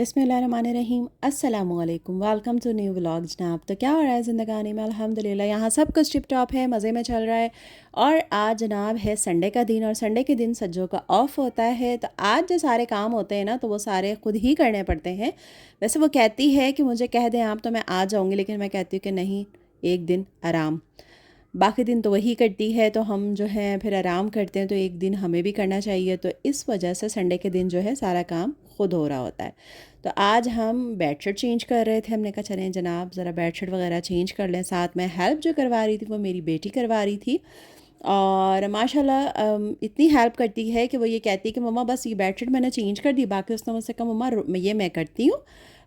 बिस्मिल्लाहिर्रहमानिर्रहीम अस्सलामुअलैकुम welcome to new vlog जनाब। तो क्या हो रहा है ज़िंदगानी में? अल्हम्दुलिल्लाह यहाँ सब कुछ टिप टॉप है, मज़े में चल रहा है। और आज जनाब है संडे का दिन और संडे के दिन सज्जों का ऑफ होता है। तो आज जो सारे काम होते हैं ना तो वो सारे खुद ही करने पड़ते हैं। वैसे वो कहती है कि मुझे कह दें आप तो मैं आ जाऊँगी, लेकिन मैं कहती हूँ कि नहीं, एक दिन आराम, बाकी दिन तो वही करती है। तो हम जो है फिर आराम करते हैं, तो एक दिन हमें भी करना चाहिए। तो इस वजह से संडे के दिन जो है सारा काम खुद हो रहा होता है। तो आज हम बेडशीट चेंज कर रहे थे। हमने कहा चलें जनाब ज़रा बेडशीट वगैरह चेंज कर लें। साथ में हेल्प जो करवा रही थी वो मेरी बेटी करवा रही थी। और माशाल्लाह इतनी हेल्प करती है कि वो ये कहती है कि मम्मा बस ये बेडशीट मैंने चेंज कर दी, बाकी उसने मुझसे कहा मम्मा ये मैं करती हूँ,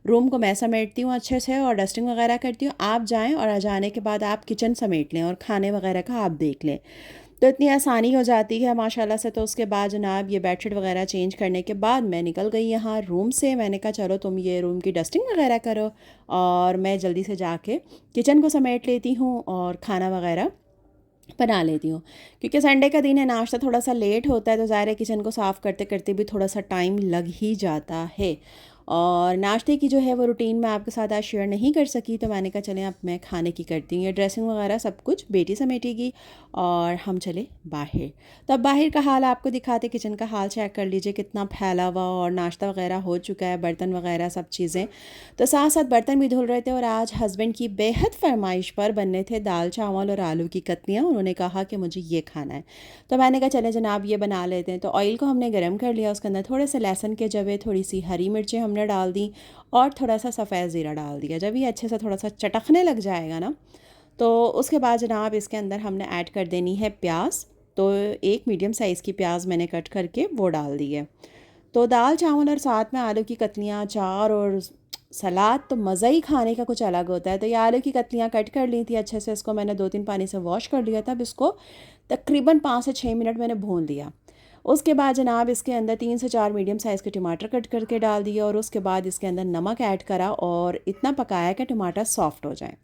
रूम को मैं समेटती हूँ अच्छे से और डस्टिंग वगैरह करती हूँ, आप जाएं और आ जाने के बाद आप किचन समेट लें और खाने वगैरह का आप देख लें। तो इतनी आसानी हो जाती है माशाल्लाह से। तो उसके बाद जनाब ये बेडशीट वगैरह चेंज करने के बाद मैं निकल गई यहाँ रूम से। मैंने कहा चलो तुम ये रूम की डस्टिंग वगैरह करो और मैं जल्दी से जाके किचन को समेट लेती हूँ और खाना वगैरह बना लेती हूँ। क्योंकि संडे का दिन है, नाश्ता थोड़ा सा लेट होता है, तो ज़ाहिर है किचन को साफ़ करते करते भी थोड़ा सा टाइम लग ही जाता है। और नाश्ते की जो है वो रूटीन मैं आपके साथ आज शेयर नहीं कर सकी, तो मैंने कहा चलें अब मैं खाने की करती हूँ। ये ड्रेसिंग वगैरह सब कुछ बेटी समेटेगी और हम चले बाहर। तब बाहर का हाल आपको दिखाते, किचन का हाल चेक कर लीजिए कितना फैला हुआ और नाश्ता वगैरह हो चुका है, बर्तन वगैरह सब चीज़ें। तो साथ साथ बर्तन भी धुल रहे थे। और आज हस्बैंड की बेहद फरमाइश पर बनने थे दाल चावल और आलू की कतलियाँ। उन्होंने कहा कि मुझे ये खाना है, तो मैंने कहा चले जनाब ये बना लेते हैं। तो ऑयल को हमने गर्म कर लिया, उसके अंदर थोड़े से लहसुन के जवे, थोड़ी सी हरी मिर्चें हमने डाल दी और थोड़ा सा सफ़ेद ज़ीरा डाल दिया। जब ये अच्छे से थोड़ा सा चटकने लग जाएगा ना, तो उसके बाद जनाब इसके अंदर हमने ऐड कर देनी है प्याज। तो एक मीडियम साइज़ की प्याज मैंने कट करके वो डाल दी है। तो दाल चावल और साथ में आलू की कतलियाँ, अचार और सलाद, तो मज़ा ही खाने का कुछ अलग होता है। तो ये आलू की कतलियाँ कट कर ली थी अच्छे से, इसको मैंने 2-3 पानी से वॉश कर लिया था। अब इसको तकरीबन 5 से 6 मिनट मैंने भून लिया। उसके बाद जनाब इसके अंदर 3 से 4 मीडियम साइज़ के टमाटर कट करके डाल दिए और उसके बाद इसके अंदर नमक ऐड करा और इतना पकाया कि टमाटर सॉफ्ट हो जाए।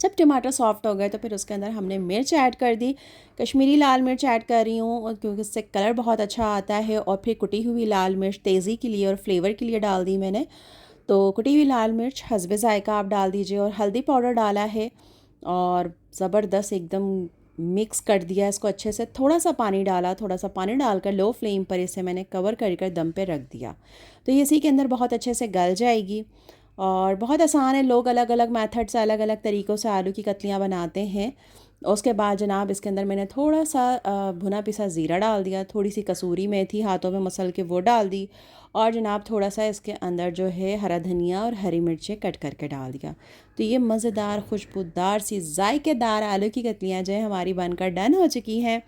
जब टमाटर सॉफ्ट हो गए तो फिर उसके अंदर हमने मिर्च ऐड कर दी। कश्मीरी लाल मिर्च ऐड कर रही हूँ क्योंकि इससे कलर बहुत अच्छा आता है। और फिर कुटी हुई लाल मिर्च तेज़ी के लिए और फ्लेवर के लिए डाल दी मैंने। तो कुटी हुई लाल मिर्च हस्बे ज़ायका आप डाल दीजिए और हल्दी पाउडर डाला है और ज़बरदस्त एकदम मिक्स कर दिया इसको अच्छे से। थोड़ा सा पानी डाला, थोड़ा सा पानी डालकर लो फ्लेम पर इसे मैंने कवर कर दम पे रख दिया। तो ये इसी के अंदर बहुत अच्छे से गल जाएगी। और बहुत आसान है, लोग अलग अलग मेथड से अलग अलग तरीक़ों से आलू की कतलियाँ बनाते हैं। उसके बाद जनाब इसके अंदर मैंने थोड़ा सा भुना पिसा ज़ीरा डाल दिया, थोड़ी सी कसूरी मेथी हाथों में मसल के वो डाल दी और जनाब थोड़ा सा इसके अंदर जो है हरा धनिया और हरी मिर्चें कट करके डाल दिया। तो ये मज़ेदार खुशबूदार सी जायकेदार आलू की कतलियाँ जो है हमारी बनकर डन हो चुकी हैं।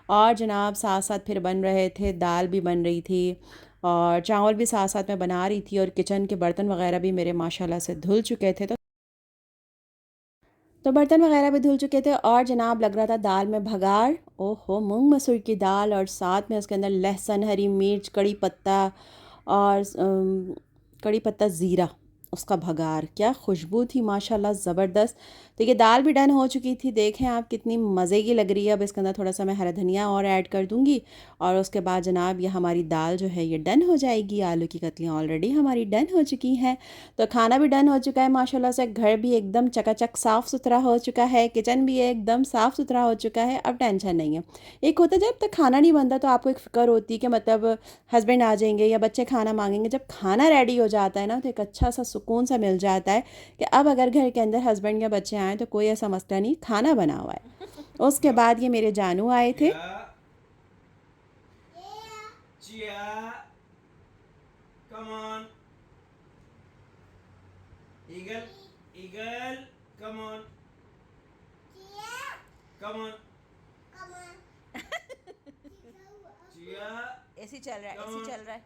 और जनाब साथ साथ फिर बन रहे थे, दाल भी बन रही थी और चावल भी साथ साथ में बना रही थी और किचन के बर्तन वगैरह भी मेरे माशाल्लाह से धुल चुके थे। तो बर्तन वगैरह भी धुल चुके थे और जनाब लग रहा था दाल में भगाड़। ओहो, मूंग मसूर की दाल और साथ में उसके अंदर लहसुन, हरी मिर्च, कड़ी पत्ता और कड़ी पत्ता ज़ीरा, उसका भगार, क्या खुशबू थी माशाल्लाह ज़बरदस्त। तो ये दाल भी डन हो चुकी थी, देखें आप कितनी मज़े की लग रही है। अब इसके अंदर थोड़ा सा मैं हरा धनिया और ऐड कर दूँगी और उसके बाद जनाब ये हमारी दाल जो है ये डन हो जाएगी। आलू की कतलियाँ ऑलरेडी हमारी डन हो चुकी हैं। तो खाना भी डन हो चुका है माशाल्लाह से। घर भी एकदम चकाचक साफ़ सुथरा हो चुका है, किचन भी एकदम साफ़ सुथरा हो चुका है। अब टेंशन नहीं है। एक होता है जब तक खाना नहीं बनता तो आपको एक फ़िक्र होती है कि मतलब हस्बैंड आ जाएंगे या बच्चे खाना मांगेंगे। जब खाना रेडी हो जाता है ना तो एक अच्छा सा सुकून सा मिल जाता है कि अब अगर घर के अंदर हस्बैंड या बच्चे आएँ तो कोई ऐसा मसला नहीं, खाना बना हुआ है। उसके बाद ये मेरे जानू आए थे। Chia, come on. Eagle, eagle, come on. Come on. Chia, AC चल रहा है, come एसी on. चल रहा है,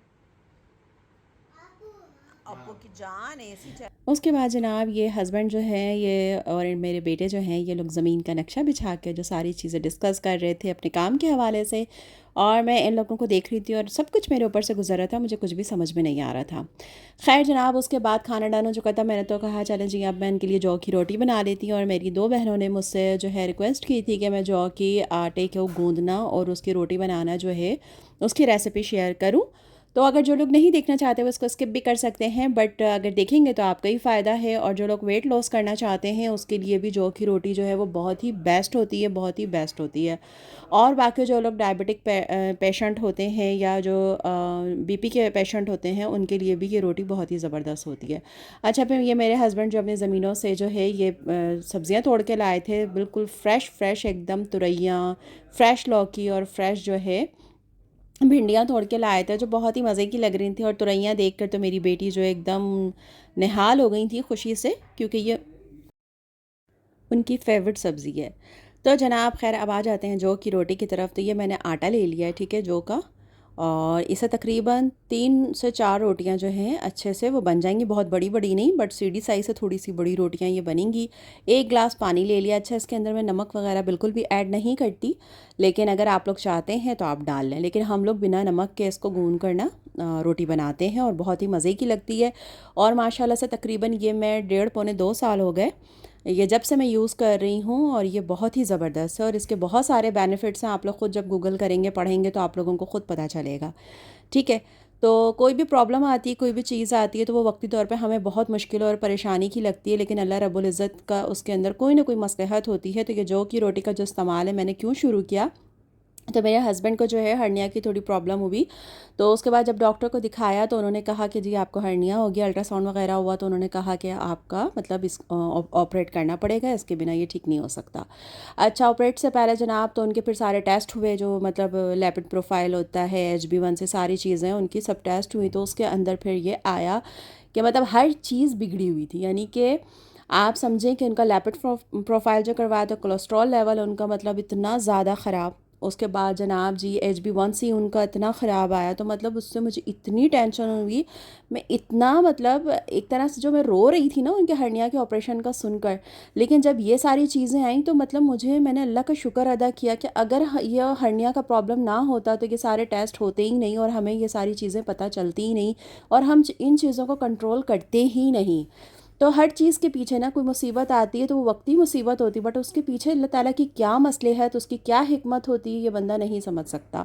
अब्बू की जान एसी चल। उसके बाद जनाब ये हस्बैंड जो है ये और मेरे बेटे जो हैं ये लोग ज़मीन का नक्शा बिछा के जो सारी चीज़ें डिस्कस कर रहे थे अपने काम के हवाले से। और मैं इन लोगों को देख रही थी और सब कुछ मेरे ऊपर से गुजर रहा था, मुझे कुछ भी समझ में नहीं आ रहा था। खैर जनाब उसके बाद खाना डन हो चुका था। मैंने तो कहा चलें जी अब मैं इनके लिए जौ की रोटी बना लेती हूँ। और मेरी दो बहनों ने मुझसे जो है रिक्वेस्ट की थी कि मैं जौ की आटे को गूँदना और उसकी रोटी बनाना जो है उसकी रेसिपी शेयर करूँ। तो अगर जो लोग नहीं देखना चाहते वो इसको स्किप भी कर सकते हैं, बट अगर देखेंगे तो आपका ही फ़ायदा है। और जो लोग वेट लॉस करना चाहते हैं उसके लिए भी जौ की रोटी जो है वो बहुत ही बेस्ट होती है, बहुत ही बेस्ट होती है। और बाकी जो लोग डायबिटिक पेशेंट होते हैं या जो बीपी के पेशेंट होते हैं उनके लिए भी ये रोटी बहुत ही ज़बरदस्त होती है। अच्छा, फिर ये मेरे हस्बैंड जो अपनी ज़मीनों से जो है ये सब्ज़ियाँ तोड़ के लाए थे, बिल्कुल फ्रेश फ्रेश एकदम तुरैयाँ, फ्रेश लौकी और फ्रेश जो है भिंडियाँ तोड़ के लाए थे, जो बहुत ही मज़े की लग रही थी। और तुरैयाँ देखकर तो मेरी बेटी जो है एकदम निहाल हो गई थी खुशी से, क्योंकि ये उनकी फेवरेट सब्ज़ी है। तो जनाब खैर अब आ जाते हैं जौ की रोटी की तरफ। तो ये मैंने आटा ले लिया है, ठीक है, जौ का। और इसे तकरीबन 3 से 4 रोटियां जो हैं अच्छे से वो बन जाएंगी, बहुत बड़ी बड़ी नहीं, बट सीढ़ी साइज़ से थोड़ी सी बड़ी रोटियां ये बनेंगी। 1 गिलास पानी ले लिया। अच्छा, इसके अंदर मैं नमक वगैरह बिल्कुल भी ऐड नहीं करती, लेकिन अगर आप लोग चाहते हैं तो आप डाल लें। लेकिन हम लोग बिना नमक के इसको गूँध कर ना रोटी बनाते हैं और बहुत ही मज़े की लगती है। और माशाल्लाह से तकरीबन ये मैं 1.5 पौने 2 साल हो गए ये जब से मैं यूज़ कर रही हूँ, और ये बहुत ही ज़बरदस्त है और इसके बहुत सारे बेनिफिट्स हैं। आप लोग ख़ुद जब गूगल करेंगे, पढ़ेंगे, तो आप लोगों को ख़ुद पता चलेगा, ठीक है। तो कोई भी प्रॉब्लम आती है, कोई भी चीज़ आती है, तो वो वक्ती तौर पे हमें बहुत मुश्किल और परेशानी की लगती है, लेकिन अल्लाह रब्बुल इज़्ज़त का उसके अंदर कोई ना कोई मसलहत होती है। तो ये जौ की रोटी का जो इस्तेमाल है मैंने क्यों शुरू किया, तो मेरे हस्बैंड को जो है हर्निया की थोड़ी प्रॉब्लम हुई। तो उसके बाद जब डॉक्टर को दिखाया तो उन्होंने कहा कि जी आपको हर्निया हो गया। अल्ट्रासाउंड वगैरह हुआ तो उन्होंने कहा कि आपका मतलब इस ऑपरेट करना पड़ेगा, इसके बिना ये ठीक नहीं हो सकता। अच्छा, ऑपरेट से पहले जनाब तो उनके फिर सारे टेस्ट हुए, जो मतलब लैपिड प्रोफाइल होता है, HB1 से सारी चीज़ें उनकी सब टेस्ट हुई। तो उसके अंदर फिर ये आया कि मतलब हर चीज़ बिगड़ी हुई थी। यानी कि आप समझें कि उनका लैपिड प्रोफाइल जो करवाया था, कोलेस्ट्रॉल लेवल उनका मतलब इतना ज़्यादा ख़राब। उसके बाद जनाब जी HB1C उनका इतना ख़राब आया, तो मतलब उससे मुझे इतनी टेंशन हुई। मैं इतना मतलब एक तरह से जो मैं रो रही थी ना उनके हर्निया के ऑपरेशन का सुनकर। लेकिन जब ये सारी चीज़ें आई तो मतलब मैंने अल्लाह का शुक्र अदा किया कि अगर यह हर्निया का प्रॉब्लम ना होता तो ये सारे टेस्ट होते ही नहीं और हमें ये सारी चीज़ें पता चलती ही नहीं, और हम इन चीज़ों को कंट्रोल करते ही नहीं। तो हर चीज़ के पीछे ना कोई मुसीबत आती है तो वो वक्ती मुसीबत होती है, बट उसके पीछे अल्लाह ताला की क्या मसले है, तो उसकी क्या हिकमत होती है, ये बंदा नहीं समझ सकता।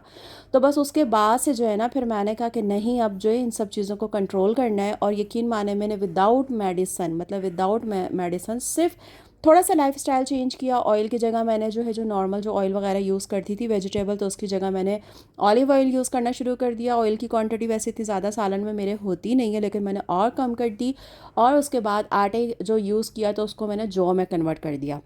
तो बस उसके बाद से जो है ना फिर मैंने कहा कि नहीं, अब जो है इन सब चीज़ों को कंट्रोल करना है। और यकीन माने मैंने विदाउट मेडिसन, मतलब विदाउट मेडिसन सिर्फ थोड़ा सा लाइफस्टाइल चेंज किया। ऑयल की जगह मैंने जो है जो नॉर्मल जो ऑयल वगैरह यूज़ करती थी वेजिटेबल, तो उसकी जगह मैंने ऑलिव ऑयल यूज़ करना शुरू कर दिया। ऑयल की क्वांटिटी वैसे इतनी ज़्यादा सालन में मेरे होती नहीं है, लेकिन मैंने और कम कर दी। और उसके बाद आटे जो यूज़ किया तो उसको मैंने जौ में कन्वर्ट कर दिया।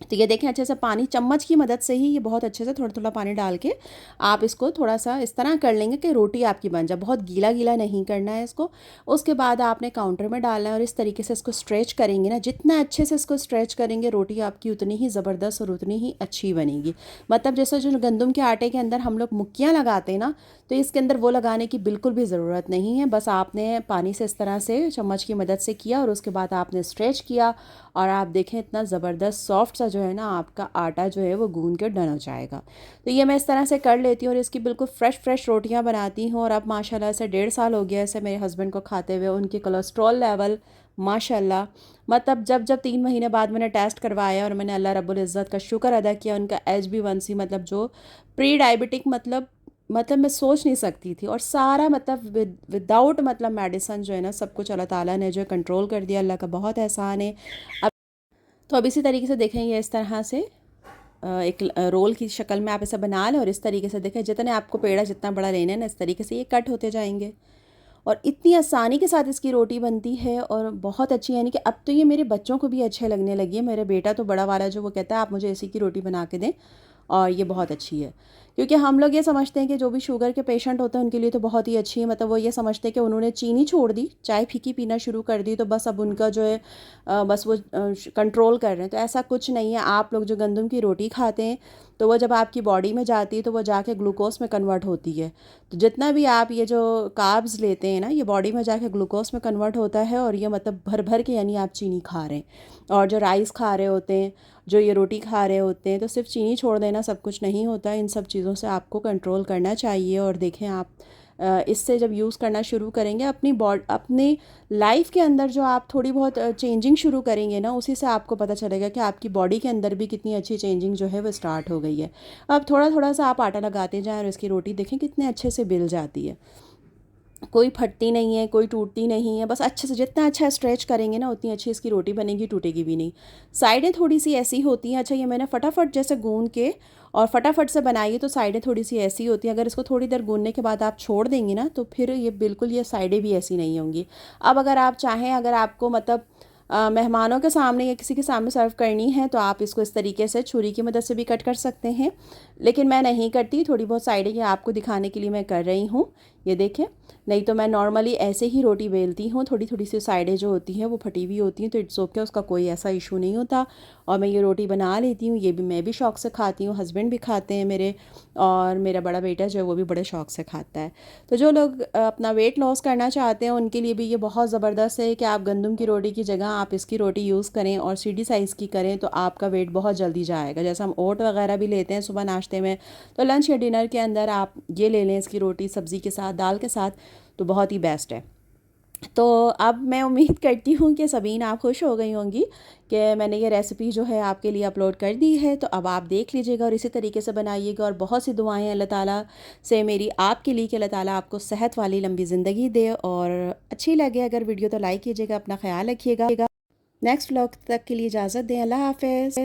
तो ये देखें अच्छे से पानी चम्मच की मदद से ही ये बहुत अच्छे से थोड़ा थोड़ा पानी डाल के आप इसको थोड़ा सा इस तरह कर लेंगे कि रोटी आपकी बन जाए। बहुत गीला गीला नहीं करना है इसको। उसके बाद आपने काउंटर में डालना है और इस तरीके से इसको स्ट्रेच करेंगे ना, जितना अच्छे से इसको स्ट्रेच करेंगे रोटी आपकी उतनी ही ज़बरदस्त और उतनी ही अच्छी बनेगी। मतलब जैसे जो गंदम के आटे के अंदर हम लोग मुक्कियाँ लगाते हैं ना, तो इसके अंदर वो लगाने की बिल्कुल भी ज़रूरत नहीं है। बस आपने पानी से इस तरह से चम्मच की मदद से किया और उसके बाद आपने स्ट्रेच किया, और आप देखें इतना ज़बरदस्त सॉफ्ट सा जो है ना आपका आटा जो है वो गूंद के डन हो जाएगा। तो ये मैं इस तरह से कर लेती हूँ और इसकी बिल्कुल फ़्रेश फ़्रेश रोटियाँ बनाती हूँ। और अब माशाल्लाह से 1.5 साल हो गया ऐसे मेरे हस्बैंड को खाते हुए। उनकी कोलेस्ट्रॉल लेवल माशाल्लाह, मतलब जब जब 3 महीने बाद मैंने टेस्ट करवाया और मैंने अल्लाह रब्बुल इज़्ज़त का शुक्र अदा किया, उनका HB1C मतलब जो प्री डायबिटिक मतलब मैं सोच नहीं सकती थी। और सारा मतलब विदाउट मतलब मेडिसन जो है ना सब कुछ अल्लाह ताला ने जो कंट्रोल कर दिया। अल्लाह का बहुत एहसान है। अब तो अब इसी तरीके से देखेंगे इस तरह से एक रोल की शक्ल में आप इसे बना लें और इस तरीके से देखें जितने आपको पेड़ा जितना बड़ा लेना है ना, इस तरीके से ये कट होते जाएंगे। और इतनी आसानी के साथ इसकी रोटी बनती है और बहुत अच्छी, यानी कि अब तो ये मेरे बच्चों को भी अच्छे लगने लगी है। मेरे बेटा तो बड़ा वाला जो वो कहता है आप मुझे इसी की रोटी बना के दें, और ये बहुत अच्छी है। क्योंकि हम लोग ये समझते हैं कि जो भी शुगर के पेशेंट होते हैं उनके लिए तो बहुत ही अच्छी है, मतलब वो ये समझते हैं कि उन्होंने चीनी छोड़ दी, चाय फीकी पीना शुरू कर दी, तो बस अब उनका जो है बस वो कंट्रोल कर रहे हैं। तो ऐसा कुछ नहीं है। आप लोग जो गंदम की रोटी खाते हैं तो वो जब आपकी बॉडी में जाती है तो वो जाके ग्लूकोज में कन्वर्ट होती है। तो जितना भी आप ये जो कार्ब्स लेते हैं ना, ये बॉडी में जाके ग्लूकोज में कन्वर्ट होता है, और ये मतलब भर भर के यानी आप चीनी खा रहे हैं। और जो राइस खा रहे होते हैं, जो ये रोटी खा रहे होते हैं, तो सिर्फ चीनी छोड़ देना सब कुछ नहीं होता। इन सब चीज़ों से आपको कंट्रोल करना चाहिए। और देखें आप इससे जब यूज़ करना शुरू करेंगे अपनी लाइफ के अंदर जो आप थोड़ी बहुत चेंजिंग शुरू करेंगे ना, उसी से आपको पता चलेगा कि आपकी बॉडी के अंदर भी कितनी अच्छी चेंजिंग जो है वो स्टार्ट हो गई है। अब थोड़ा थोड़ा सा आप आटा लगाते जाएं और इसकी रोटी देखें कितने अच्छे से बिल जाती है। कोई फटती नहीं है, कोई टूटती नहीं है। बस अच्छे से जितना अच्छा स्ट्रेच करेंगे ना उतनी अच्छी इसकी रोटी बनेगी, टूटेगी भी नहीं। साइडें थोड़ी सी ऐसी होती हैं, अच्छा ये मैंने फटाफट जैसे गूंद के और फटाफट से बनाई है तो साइडें थोड़ी सी ऐसी होती हैं। अगर इसको थोड़ी देर गूंदने के बाद आप छोड़ देंगी ना तो फिर ये बिल्कुल ये साइडें भी ऐसी नहीं होंगी। अब अगर आप चाहें, अगर आपको मतलब मेहमानों के सामने या किसी के सामने सर्व करनी है तो आप इसको इस तरीके से छुरी की मदद से भी कट कर सकते हैं, लेकिन मैं नहीं करती। थोड़ी बहुत साइडें ये आपको दिखाने के लिए मैं कर रही हूँ, ये देखें। नहीं तो मैं नॉर्मली ऐसे ही रोटी बेलती हूँ, थोड़ी थोड़ी सी साइडें जो होती हैं वो फटी हुई होती हैं तो इट्स ओके, उसका कोई ऐसा इशू नहीं होता। और मैं ये रोटी बना लेती हूँ, ये भी मैं भी शौक़ से खाती हूँ, हस्बैंड भी खाते हैं मेरे, और मेरा बड़ा बेटा जो है वो भी बड़े शौक़ से खाता है। तो जो लोग अपना वेट लॉस करना चाहते हैं उनके लिए भी ये बहुत ज़बरदस्त है कि आप गंदम की रोटी की जगह आप इसकी रोटी यूज़ करें और सीढ़ी साइज़ की करें तो आपका वेट बहुत जल्दी जाएगा। जैसे हम ओट वगैरह भी लेते हैं सुबह नाश्ते में, तो लंच या डिनर के अंदर आप ये ले लें इसकी रोटी सब्ज़ी के साथ, दाल के साथ, तो बहुत ही बेस्ट है। तो अब मैं उम्मीद करती हूँ कि सबीन आप खुश हो गई होंगी कि मैंने ये रेसिपी जो है आपके लिए अपलोड कर दी है। तो अब आप देख लीजिएगा और इसी तरीके से बनाइएगा। और बहुत सी दुआएं अल्लाह ताला से मेरी आपके लिए कि अल्लाह ताला आपको सेहत वाली लंबी ज़िंदगी दे। और अच्छी लगे अगर वीडियो तो लाइक कीजिएगा, अपना ख्याल रखिएगा। नेक्स्ट व्लॉग तक के लिए इजाज़त दें, अल्लाह हाफ़िज़।